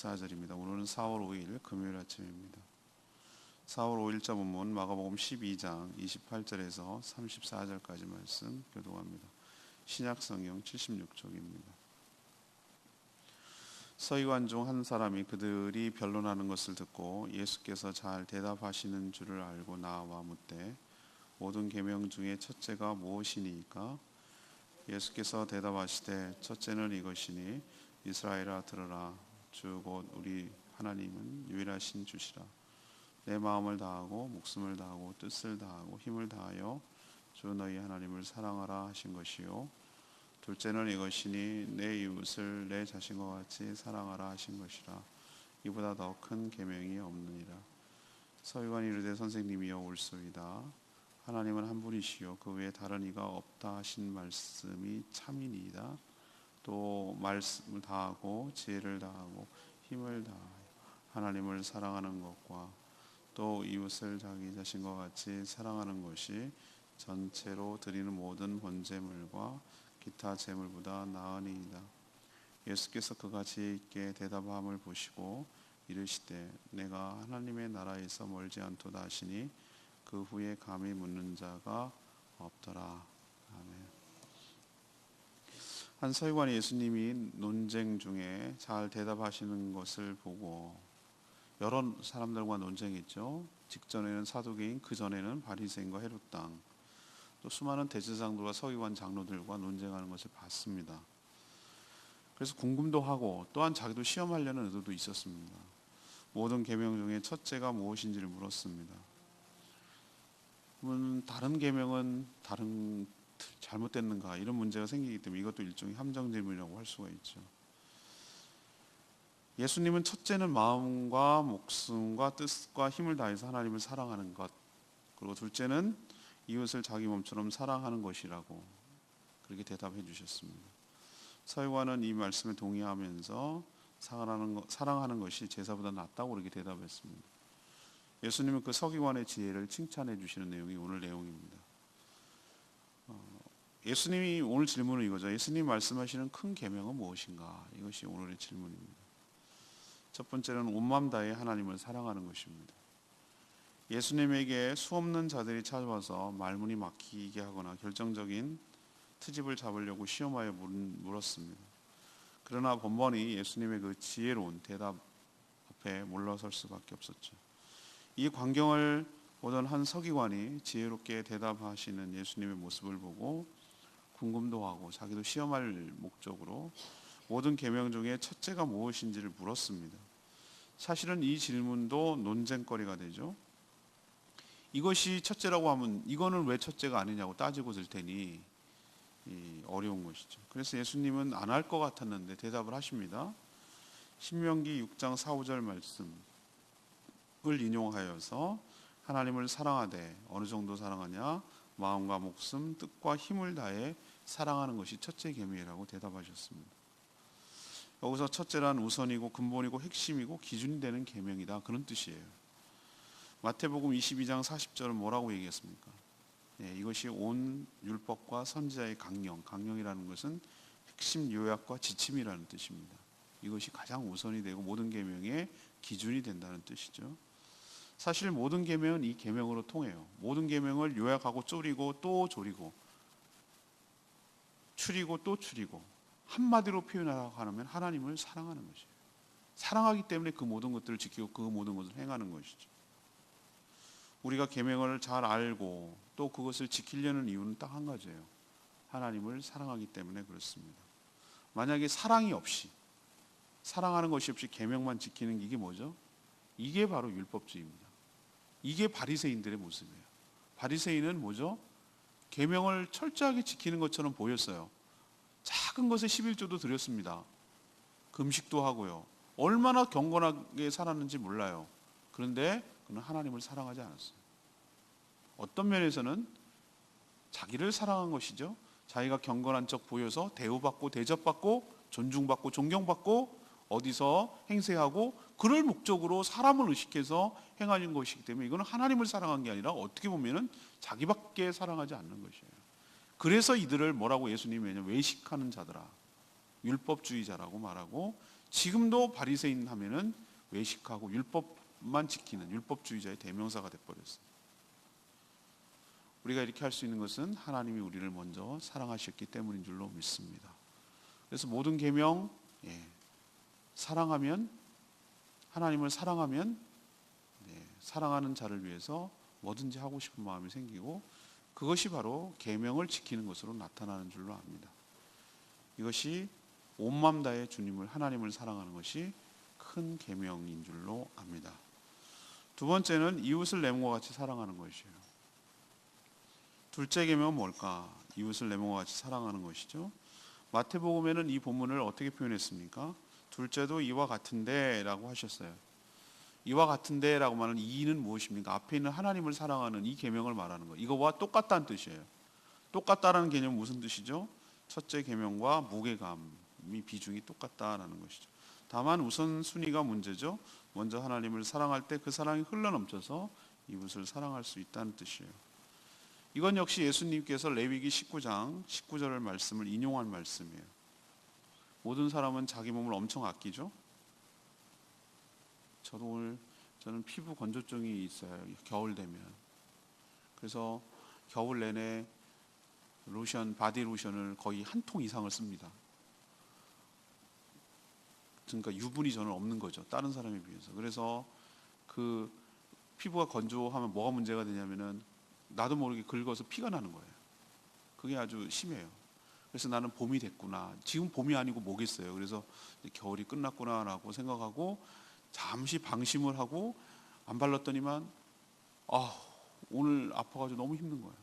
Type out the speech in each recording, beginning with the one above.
34절입니다. 오늘은 4월 5일 금요일 아침입니다. 4월 5일자 본문 마가복음 12장 28절에서 34절까지 말씀 교독합니다. 신약성경 76쪽입니다. 서기관 중 한 사람이 그들이 변론하는 것을 듣고 예수께서 잘 대답하시는 줄을 알고 나와 묻되 모든 계명 중에 첫째가 무엇이니까? 예수께서 대답하시되 첫째는 이것이니 이스라엘아 들으라. 주 곧 우리 하나님은 유일하신 주시라. 내 마음을 다하고 목숨을 다하고 뜻을 다하고 힘을 다하여 주 너희 하나님을 사랑하라 하신 것이요. 둘째는 이것이니 내 이웃을 내 자신과 같이 사랑하라 하신 것이라. 이보다 더 큰 계명이 없느니라. 서기관이 이르되 선생님이여 옳소이다. 하나님은 한 분이시요 그 외에 다른 이가 없다 하신 말씀이 참이니이다. 또 말씀을 다하고 지혜를 다하고 힘을 다하여 하나님을 사랑하는 것과 또 이웃을 자기 자신과 같이 사랑하는 것이 전체로 드리는 모든 번제물과 기타 제물보다 나으니이다. 예수께서 그가 지혜 있게 대답함을 보시고 이르시되 내가 하나님의 나라에서 멀지 않도다 하시니 그 후에 감히 묻는 자가 없더라. 아멘. 한 서기관이 예수님이 논쟁 중에 잘 대답하시는 것을 보고 여러 사람들과 논쟁했죠. 직전에는 사두개인, 그 전에는 바리새인과 헤롯 당, 또 수많은 대제사장들과 서기관 장로들과 논쟁하는 것을 봤습니다. 그래서 궁금도 하고 또한 자기도 시험하려는 의도도 있었습니다. 모든 계명 중에 첫째가 무엇인지를 물었습니다. 다른 계명은 다른 잘못됐는가 이런 문제가 생기기 때문에 이것도 일종의 함정 질문이라고 할 수가 있죠. 예수님은 첫째는 마음과 목숨과 뜻과 힘을 다해서 하나님을 사랑하는 것, 그리고 둘째는 이웃을 자기 몸처럼 사랑하는 것이라고 그렇게 대답해 주셨습니다. 서기관은 이 말씀에 동의하면서 사랑하는 것이 제사보다 낫다고 그렇게 대답했습니다. 예수님은 그 서기관의 지혜를 칭찬해 주시는 내용이 오늘 내용입니다. 예수님이 오늘 질문은 이거죠. 예수님이 말씀하시는 큰 계명은 무엇인가? 이것이 오늘의 질문입니다. 첫 번째는 온 마음 다해 하나님을 사랑하는 것입니다. 예수님에게 수없는 자들이 찾아와서 말문이 막히게 하거나 결정적인 트집을 잡으려고 시험하여 물었습니다. 그러나 번번이 예수님의 그 지혜로운 대답 앞에 물러설 수밖에 없었죠. 이 광경을 보던 한 서기관이 지혜롭게 대답하시는 예수님의 모습을 보고 궁금도 하고 자기도 시험할 목적으로 모든 계명 중에 첫째가 무엇인지를 물었습니다. 사실은 이 질문도 논쟁거리가 되죠. 이것이 첫째라고 하면 이거는 왜 첫째가 아니냐고 따지고 들 테니 어려운 것이죠. 그래서 예수님은 안 할 것 같았는데 대답을 하십니다. 신명기 6장 4, 5절 말씀을 인용하여서 하나님을 사랑하되 어느 정도 사랑하냐? 마음과 목숨, 뜻과 힘을 다해 사랑하는 것이 첫째 계명이라고 대답하셨습니다. 여기서 첫째란 우선이고 근본이고 핵심이고 기준이 되는 계명이다, 그런 뜻이에요. 마태복음 22장 40절은 뭐라고 얘기했습니까? 이것이 온 율법과 선지자의 강령이라는 것은 핵심 요약과 지침이라는 뜻입니다. 이것이 가장 우선이 되고 모든 계명의 기준이 된다는 뜻이죠. 사실 모든 계명은 이 계명으로 통해요. 모든 계명을 요약하고 쪼리고 또 조리고 추리고 또 추리고 한마디로 표현하라고 하면 하나님을 사랑하는 것이에요. 사랑하기 때문에 그 모든 것들을 지키고 그 모든 것을 행하는 것이죠. 우리가 계명을 잘 알고 또 그것을 지키려는 이유는 딱 한 가지예요. 하나님을 사랑하기 때문에 그렇습니다. 만약에 사랑이 없이, 사랑하는 것이 없이 계명만 지키는 게 이게 뭐죠? 이게 바로 율법주의입니다. 이게 바리새인들의 모습이에요. 바리새인은 뭐죠? 계명을 철저하게 지키는 것처럼 보였어요. 작은 것에 11조도 드렸습니다. 금식도 하고요. 얼마나 경건하게 살았는지 몰라요. 그런데 그는 하나님을 사랑하지 않았어요. 어떤 면에서는 자기를 사랑한 것이죠. 자기가 경건한 척 보여서 대우받고 대접받고 존중받고 존경받고 어디서 행세하고 그럴 목적으로 사람을 의식해서 행하는 것이기 때문에 이거는 하나님을 사랑한 게 아니라 어떻게 보면은 자기밖에 사랑하지 않는 것이에요. 그래서 이들을 뭐라고 예수님이 외식하는 자들아, 율법주의자라고 말하고 지금도 바리새인 하면은 외식하고 율법만 지키는 율법주의자의 대명사가 돼버렸어요. 우리가 이렇게 할 수 있는 것은 하나님이 우리를 먼저 사랑하셨기 때문인 줄로 믿습니다. 그래서 모든 계명, 사랑하면, 하나님을 사랑하면, 사랑하는 자를 위해서 뭐든지 하고 싶은 마음이 생기고, 그것이 바로 계명을 지키는 것으로 나타나는 줄로 압니다. 이것이 온 마음 다해 주님을, 하나님을 사랑하는 것이 큰 계명인 줄로 압니다. 두 번째는 이웃을 내 몸과 같이 사랑하는 것이에요. 둘째 계명은 뭘까? 이웃을 내 몸과 같이 사랑하는 것이죠. 마태복음에는 이 본문을 어떻게 표현했습니까? 둘째도 이와 같은데 라고 하셨어요. 이와 같은데 라고 말하는 이는 무엇입니까? 앞에 있는 하나님을 사랑하는 이 계명을 말하는 거예요. 이거와 똑같다는 뜻이에요. 똑같다라는 개념은 무슨 뜻이죠? 첫째 계명과 무게감이 비중이 똑같다라는 것이죠. 다만 우선순위가 문제죠. 먼저 하나님을 사랑할 때 그 사랑이 흘러넘쳐서 이웃을 사랑할 수 있다는 뜻이에요. 이건 역시 예수님께서 레위기 19장 19절의 말씀을 인용한 말씀이에요. 모든 사람은 자기 몸을 엄청 아끼죠. 저는 피부 건조증이 있어요. 겨울 되면. 그래서 겨울 내내 로션, 바디 로션을 거의 한 통 이상을 씁니다. 그러니까 유분이 저는 없는 거죠. 다른 사람에 비해서. 그래서 그 피부가 건조하면 뭐가 문제가 되냐면은 나도 모르게 긁어서 피가 나는 거예요. 그게 아주 심해요. 그래서 나는 봄이 됐구나. 지금 봄이 아니고 뭐겠어요. 그래서 겨울이 끝났구나라고 생각하고 잠시 방심을 하고 안 발랐더니만 오늘 아파가지고 너무 힘든 거예요.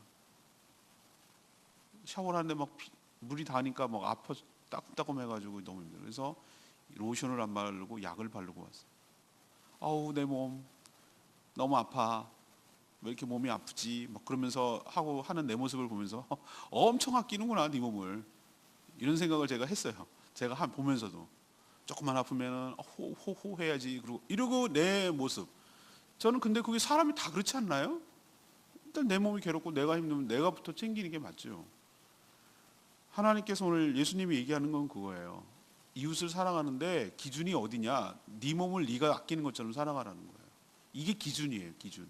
샤워를 하는데 막 물이 닿으니까 막 아파 따끔따끔해가지고 너무 힘들어요. 그래서 로션을 안 바르고 약을 바르고 왔어요. 내 몸 너무 아파. 왜 이렇게 몸이 아프지? 막 그러면서 하는 내 모습을 보면서 엄청 아끼는구나 네 몸을, 이런 생각을 제가 했어요. 제가 보면서도 조금만 아프면은 호호 해야지 그리고 이러고 내 모습. 저는 근데 그게 사람이 다 그렇지 않나요? 일단 내 몸이 괴롭고 내가 힘들면 내가부터 챙기는 게 맞죠. 하나님께서 오늘 예수님이 얘기하는 건 그거예요. 이웃을 사랑하는데 기준이 어디냐? 네 몸을 네가 아끼는 것처럼 사랑하라는 거예요. 이게 기준이에요. 기준.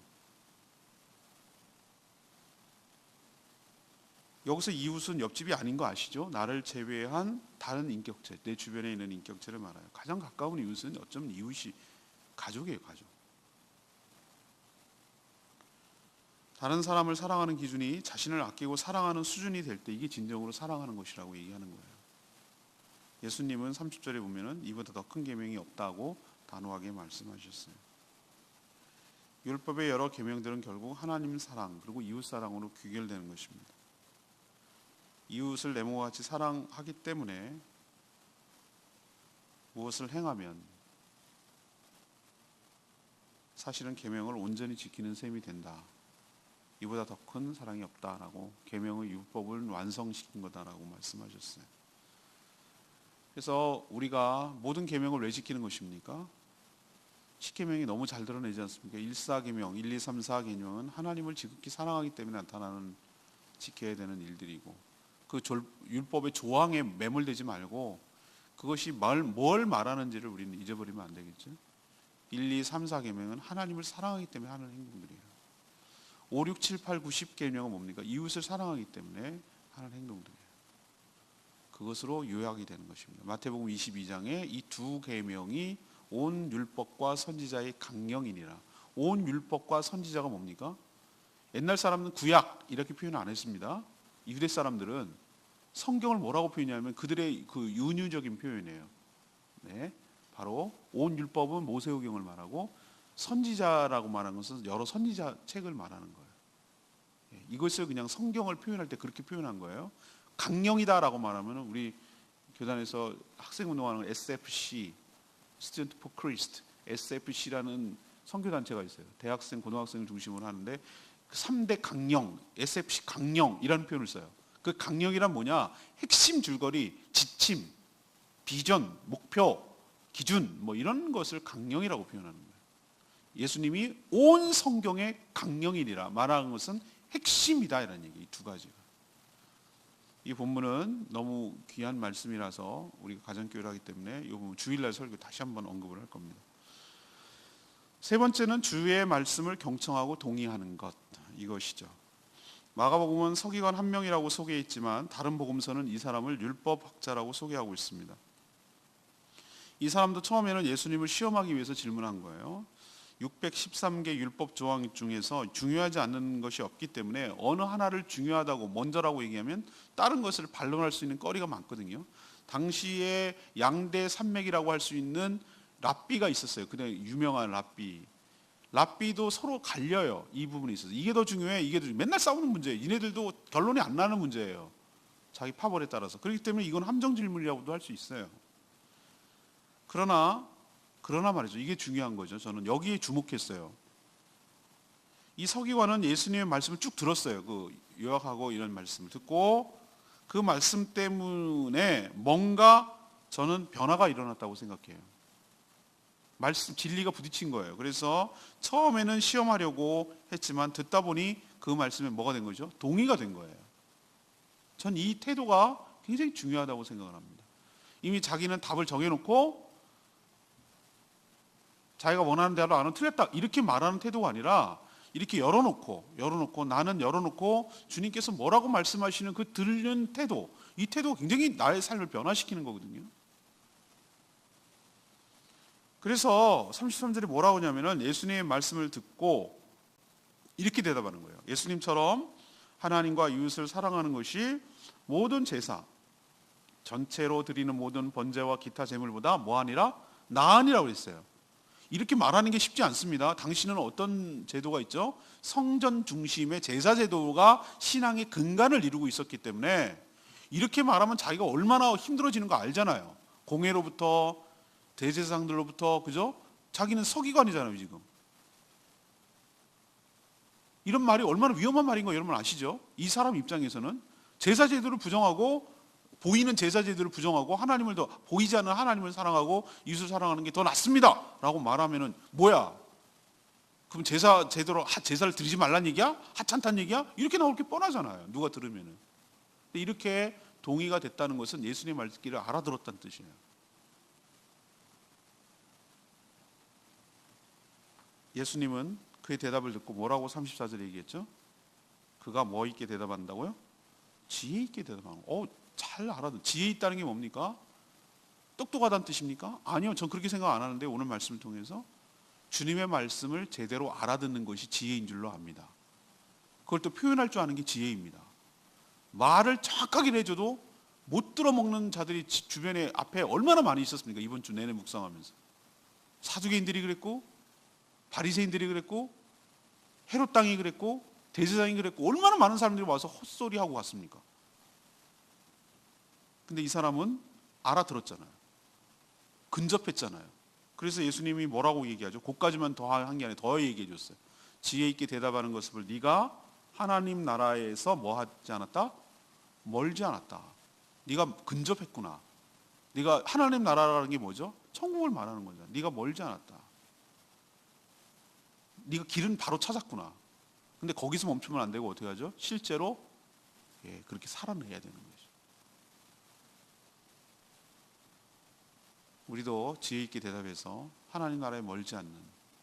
여기서 이웃은 옆집이 아닌 거 아시죠? 나를 제외한 다른 인격체, 내 주변에 있는 인격체를 말해요. 가장 가까운 이웃은 어쩌면 이웃이 가족이에요. 가족. 다른 사람을 사랑하는 기준이 자신을 아끼고 사랑하는 수준이 될 때 이게 진정으로 사랑하는 것이라고 얘기하는 거예요. 예수님은 30절에 보면은 이보다 더 큰 계명이 없다고 단호하게 말씀하셨어요. 율법의 여러 계명들은 결국 하나님 사랑 그리고 이웃 사랑으로 귀결되는 것입니다. 이웃을 내 몸과 같이 사랑하기 때문에 무엇을 행하면 사실은 계명을 온전히 지키는 셈이 된다. 이보다 더 큰 사랑이 없다라고 계명의 율법을 완성시킨 거다라고 말씀하셨어요. 그래서 우리가 모든 계명을 왜 지키는 것입니까? 10계명이 너무 잘 드러내지 않습니까? 1,4계명, 1, 2, 3, 4계명은 하나님을 지극히 사랑하기 때문에 나타나는 지켜야 되는 일들이고 그 율법의 조항에 매몰되지 말고 그것이 뭘 말하는지를 우리는 잊어버리면 안 되겠죠. 1, 2, 3, 4계명은 하나님을 사랑하기 때문에 하는 행동들이에요. 5, 6, 7, 8, 9, 10계명은 뭡니까? 이웃을 사랑하기 때문에 하는 행동들이에요. 그것으로 요약이 되는 것입니다. 마태복음 22장에 이 두 계명이 온 율법과 선지자의 강령이니라. 온 율법과 선지자가 뭡니까? 옛날 사람은 구약 이렇게 표현 안 했습니다. 유대 사람들은 성경을 뭐라고 표현하냐면 그들의 그 윤유적인 표현이에요. 네, 바로 온 율법은 모세오경을 말하고 선지자라고 말하는 것은 여러 선지자 책을 말하는 거예요. 이것을 그냥 성경을 표현할 때 그렇게 표현한 거예요. 강령이다라고 말하면 우리 교단에서 학생운동하는 SFC, Student for Christ, SFC라는 선교단체가 있어요. 대학생, 고등학생을 중심으로 하는데 3대 강령, SFC 강령이라는 표현을 써요. 그 강령이란 뭐냐? 핵심 줄거리, 지침, 비전, 목표, 기준 뭐 이런 것을 강령이라고 표현하는 거예요. 예수님이 온 성경의 강령이니라 말하는 것은 핵심이다 이라는 얘기. 이 두 가지가. 이 본문은 너무 귀한 말씀이라서 우리가 가정교회를 하기 때문에 이 부분 주일날 설교 다시 한번 언급을 할 겁니다. 세 번째는 주의 말씀을 경청하고 동의하는 것, 이것이죠. 마가복음은 서기관 한 명이라고 소개했지만 다른 복음서는 이 사람을 율법학자라고 소개하고 있습니다. 이 사람도 처음에는 예수님을 시험하기 위해서 질문한 거예요. 613개 율법 조항 중에서 중요하지 않는 것이 없기 때문에 어느 하나를 중요하다고 먼저라고 얘기하면 다른 것을 반론할 수 있는 거리가 많거든요. 당시에 양대 산맥이라고 할 수 있는 랍비가 있었어요. 그냥 유명한 랍비. 랍비도 서로 갈려요. 이 부분이 있어서 이게 더 중요해, 이게 더 중요해. 맨날 싸우는 문제예요. 얘네들도 결론이 안 나는 문제예요. 자기 파벌에 따라서. 그렇기 때문에 이건 함정 질문이라고도 할 수 있어요. 그러나 말이죠. 이게 중요한 거죠. 저는 여기에 주목했어요. 이 서기관은 예수님의 말씀을 쭉 들었어요. 그 요약하고 이런 말씀을 듣고 그 말씀 때문에 뭔가 저는 변화가 일어났다고 생각해요. 말씀 진리가 부딪힌 거예요. 그래서 처음에는 시험하려고 했지만 듣다 보니 그 말씀에 뭐가 된 거죠? 동의가 된 거예요. 전 이 태도가 굉장히 중요하다고 생각을 합니다. 이미 자기는 답을 정해놓고 자기가 원하는 대로 안 하면 틀렸다 이렇게 말하는 태도가 아니라 이렇게 열어놓고 나는 열어놓고 주님께서 뭐라고 말씀하시는 그 들는 태도, 이 태도가 굉장히 나의 삶을 변화시키는 거거든요. 그래서 33절에 뭐라고 하냐면은 예수님의 말씀을 듣고 이렇게 대답하는 거예요. 예수님처럼 하나님과 이웃을 사랑하는 것이 모든 제사 전체로 드리는 모든 번제와 기타 제물보다 뭐하니라? 나으니라고 그랬어요. 이렇게 말하는 게 쉽지 않습니다. 당시는 어떤 제도가 있죠? 성전 중심의 제사 제도가 신앙의 근간을 이루고 있었기 때문에 이렇게 말하면 자기가 얼마나 힘들어지는 거 알잖아요. 공회로부터 대제사장들로부터, 그죠? 자기는 서기관이잖아요, 지금. 이런 말이 얼마나 위험한 말인 거 여러분 아시죠? 이 사람 입장에서는 제사 제도를 부정하고 보이는 제사 제도를 부정하고 하나님을 더 보이지 않는 하나님을 사랑하고 이웃을 사랑하는 게 더 낫습니다 라고 말하면은 뭐야? 그럼 제사를 드리지 말란 얘기야? 하찮다는 얘기야? 이렇게 나올 게 뻔하잖아요. 누가 들으면은. 근데 이렇게 동의가 됐다는 것은 예수님의 말씀을 알아들었다는 뜻이에요. 예수님은 그의 대답을 듣고 뭐라고 34절에 얘기했죠? 그가 뭐 있게 대답한다고요? 지혜 있게 대답하는 거. 잘 알아듣. 지혜 있다는 게 뭡니까? 똑똑하다는 뜻입니까? 아니요. 전 그렇게 생각 안 하는데 오늘 말씀을 통해서 주님의 말씀을 제대로 알아듣는 것이 지혜인 줄로 압니다. 그걸 또 표현할 줄 아는 게 지혜입니다. 말을 정확하게 해줘도 못 들어먹는 자들이 주변에 앞에 얼마나 많이 있었습니까? 이번 주 내내 묵상하면서. 사두개인들이 그랬고 바리새인들이 그랬고 헤롯 당이 그랬고 대제사장이 그랬고 얼마나 많은 사람들이 와서 헛소리하고 갔습니까? 근데 이 사람은 알아들었잖아요. 근접했잖아요. 그래서 예수님이 뭐라고 얘기하죠? 그까지만 더 한 게 아니라 더 얘기해 줬어요. 지혜 있게 대답하는 것을 네가 하나님 나라에서 뭐 하지 않았다? 멀지 않았다. 네가 근접했구나. 네가 하나님 나라라는 게 뭐죠? 천국을 말하는 거죠. 네가 멀지 않았다. 네가 길은 바로 찾았구나. 근데 거기서 멈추면 안 되고 어떻게 하죠? 실제로 그렇게 살아내야 되는 거죠. 우리도 지혜 있게 대답해서 하나님 나라에 멀지 않는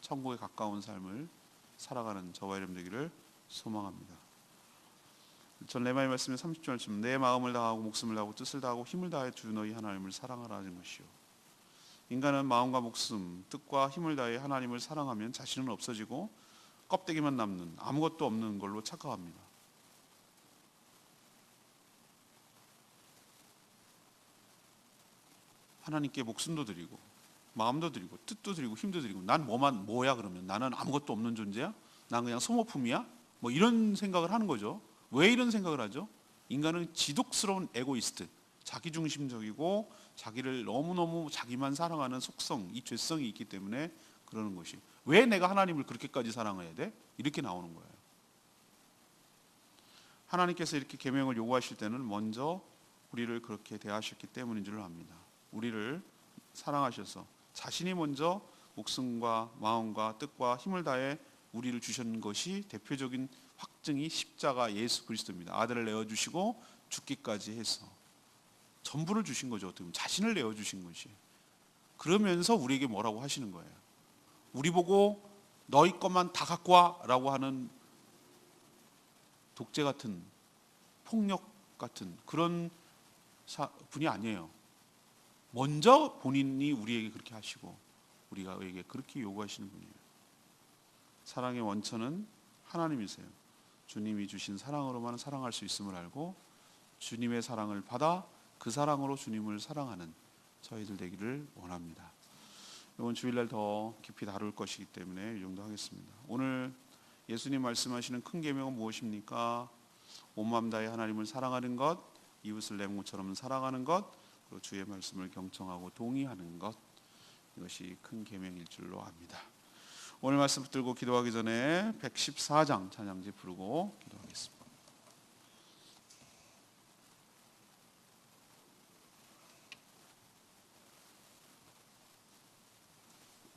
천국에 가까운 삶을 살아가는 저와 여러분 되기를 소망합니다. 전 레마의 말씀에 30절쯤 내 마음을 다하고 목숨을 다하고 뜻을 다하고 힘을 다해 주 너희 하나님을 사랑하라는 것이요. 인간은 마음과 목숨, 뜻과 힘을 다해 하나님을 사랑하면 자신은 없어지고 껍데기만 남는 아무것도 없는 걸로 착각합니다. 하나님께 목숨도 드리고 마음도 드리고 뜻도 드리고 힘도 드리고 난 뭐야 그러면? 나는 아무것도 없는 존재야? 난 그냥 소모품이야? 뭐 이런 생각을 하는 거죠. 왜 이런 생각을 하죠? 인간은 지독스러운 에고이스트, 자기중심적이고 자기를 너무너무 자기만 사랑하는 속성, 이 죄성이 있기 때문에 그러는 것이. 왜 내가 하나님을 그렇게까지 사랑해야 돼? 이렇게 나오는 거예요. 하나님께서 이렇게 계명을 요구하실 때는 먼저 우리를 그렇게 대하셨기 때문인 줄 압니다. 우리를 사랑하셔서 자신이 먼저 목숨과 마음과 뜻과 힘을 다해 우리를 주신 것이 대표적인 확증이 십자가 예수 그리스도입니다. 아들을 내어주시고 죽기까지 해서 전부를 주신 거죠. 어떻게 보면 자신을 내어주신 것이. 그러면서 우리에게 뭐라고 하시는 거예요? 우리 보고 너희 것만 다 갖고 와라고 하는 독재 같은, 폭력 같은 그런 분이 아니에요. 먼저 본인이 우리에게 그렇게 하시고 우리에게 그렇게 요구하시는 분이에요. 사랑의 원천은 하나님이세요. 주님이 주신 사랑으로만 사랑할 수 있음을 알고 주님의 사랑을 받아 그 사랑으로 주님을 사랑하는 저희들 되기를 원합니다. 이번 주일날 더 깊이 다룰 것이기 때문에 이 정도 하겠습니다. 오늘 예수님 말씀하시는 큰 계명은 무엇입니까? 온 마음 다해 하나님을 사랑하는 것, 이웃을 내 몸처럼 사랑하는 것, 그리고 주의 말씀을 경청하고 동의하는 것, 이것이 큰 계명일 줄로 압니다. 오늘 말씀 붙들고 기도하기 전에 114장 찬양지 부르고 기도하겠습니다.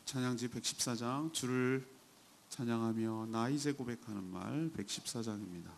찬양지 114장, 주를 찬양하며 나 이제 고백하는 말 114장입니다.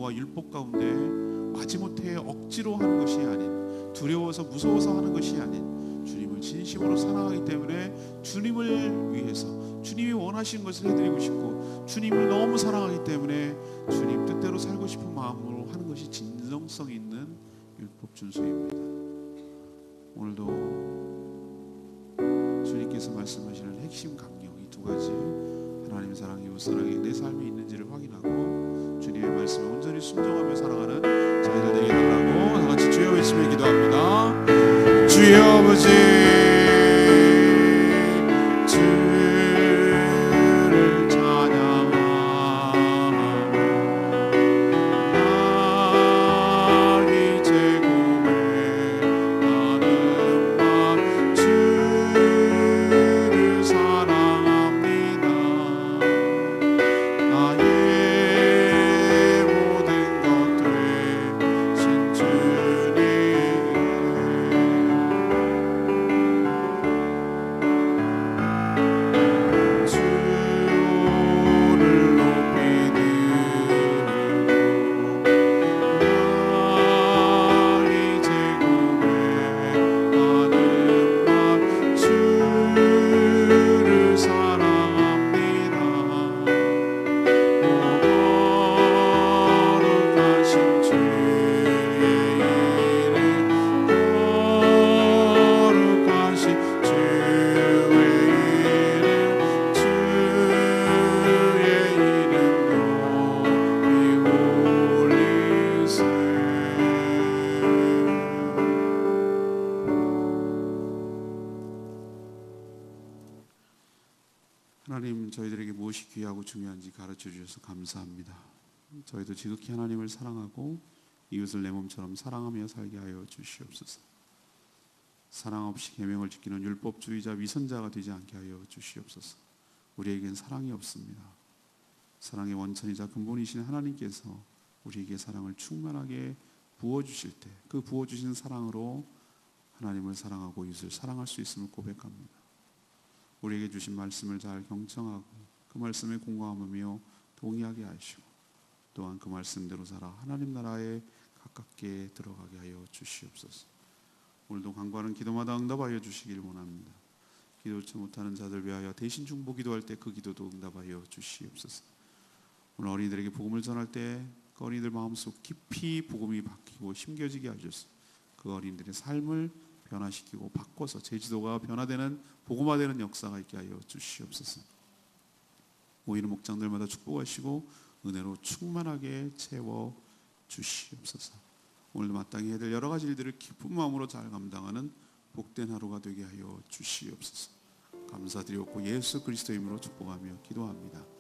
율법 가운데 마지못해 억지로 하는 것이 아닌, 두려워서 무서워서 하는 것이 아닌 주님을 진심으로 사랑하기 때문에 주님을 위해서 주님이 원하시는 것을 해드리고 싶고 주님을 너무 사랑하기 때문에 주님 뜻대로 살고 싶은 마음으로 하는 것이 진정성 있는 율법 준수입니다. 오늘도 주님께서 말씀하시는 핵심 강령 이 두 가지, 하나님 사랑, 이웃 사랑이 내 삶에 있는지를 확인하고 주님의 말씀에 온전히 순종하며 살아가는 저희들 되게 해달라고 다 같이 주여 외치며 기도합니다. 주여 아버지, 주를 찬양하며 나 이제 고백하는 바 주를 사랑합니다. 나의 모든 것 되신 주님, 주를 높이 들고 나 이제 고백하는 바 주를 사랑합니다. 거룩하신 주의 이름, 거룩하신 주의 이름, 주의 이름 높이 올리세. 하나님, 저희들에게 무엇이 귀하고 중요한지 가르쳐 주셔서 감사합니다. 저희도 지극히 하나님을 사랑하고 이웃을 내 몸처럼 사랑하며 살게 하여 주시옵소서. 사랑 없이 계명을 지키는 율법주의자 위선자가 되지 않게 하여 주시옵소서. 우리에겐 사랑이 없습니다. 사랑의 원천이자 근본이신 하나님께서 우리에게 사랑을 충만하게 부어주실 때 그 부어주신 사랑으로 하나님을 사랑하고 이웃을 사랑할 수 있음을 고백합니다. 우리에게 주신 말씀을 잘 경청하고 그 말씀에 공감하며 동의하게 하시고 또한 그 말씀대로 살아 하나님 나라에 가깝게 들어가게 하여 주시옵소서. 오늘도 간구하는 기도마다 응답하여 주시길 원합니다. 기도치 못하는 자들 위하여 대신 중보 기도할 때 그 기도도 응답하여 주시옵소서. 오늘 어린이들에게 복음을 전할 때 그 어린이들 마음속 깊이 복음이 박히고 심겨지게 하셔서 그 어린이들의 삶을 변화시키고 바꿔서 제지도가 변화되는 복음화되는 역사가 있게 하여 주시옵소서. 모이는 목장들마다 축복하시고 은혜로 충만하게 채워 주시옵소서. 오늘도 마땅히 해야 될 여러 가지 일들을 기쁜 마음으로 잘 감당하는 복된 하루가 되게 하여 주시옵소서. 감사드리옵고 예수 그리스도의 이름으로 축복하며 기도합니다.